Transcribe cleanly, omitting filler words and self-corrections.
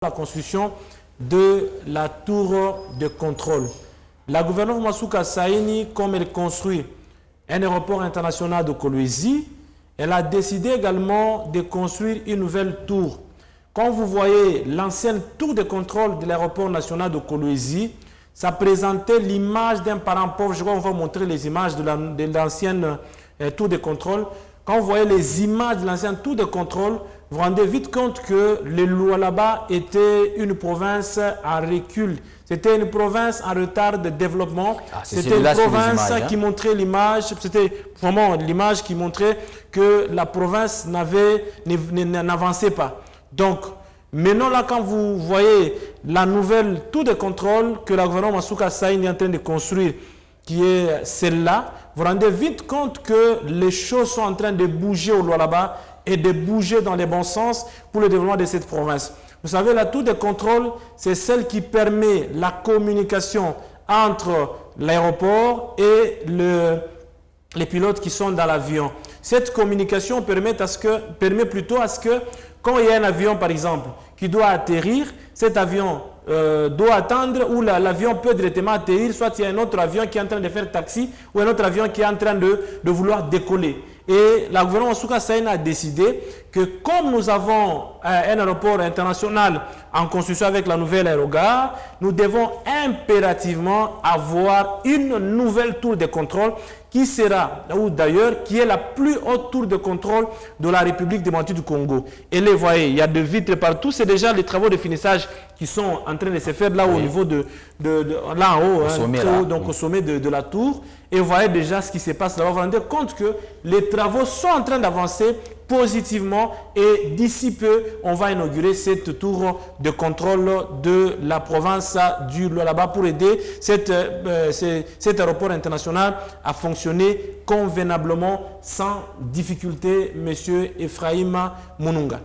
la construction de la tour de contrôle. La gouvernement Masuka Saini, comme elle construit un aéroport international de Kolwezi, elle a décidé également de construire une nouvelle tour. Quand vous voyez l'ancienne tour de contrôle de l'aéroport national de Kolwezi, ça présentait l'image d'un parent pauvre. Je crois qu'on va montrer les images de l'ancienne tour de contrôle. Quand vous voyez les images de l'ancienne tour de contrôle, vous vous rendez vite compte que le Lualaba était une province en recul. C'était une province en retard de développement. C'était une province qui montrait l'image, c'était vraiment l'image qui montrait que la province n'avançait pas. Donc, maintenant là, quand vous voyez la nouvelle tour de contrôle que la gouvernement Masuka Saini est en train de construire, qui est celle-là, vous vous rendez vite compte que les choses sont en train de bouger au Lualaba et de bouger dans le bon sens pour le développement de cette province. Vous savez, la tour de contrôle, c'est celle qui permet la communication entre l'aéroport et les pilotes qui sont dans l'avion. Cette communication permet plutôt à ce que, quand il y a un avion, par exemple, qui doit atterrir, cet avion doit attendre ou l'avion peut directement atterrir, soit il y a un autre avion qui est en train de faire taxi ou un autre avion qui est en train de vouloir décoller. Et la gouvernement Masuka Saini a décidé que comme nous avons un aéroport international en construction avec la nouvelle aérogare, nous devons impérativement avoir une nouvelle tour de contrôle qui sera, ou d'ailleurs, qui est la plus haute tour de contrôle de la République démocratique du Congo. Et les voyez, il y a des vitres partout. C'est déjà les travaux de finissage qui sont en train de se faire là au niveau là en haut, donc au sommet de la tour. Et vous voyez déjà ce qui se passe là. Vous vous rendez compte que les travaux sont en train d'avancer positivement et d'ici peu, on va inaugurer cette tour de contrôle de la province du Lualaba pour aider cet aéroport international à fonctionner convenablement sans difficulté, Monsieur Ephraim Mununga.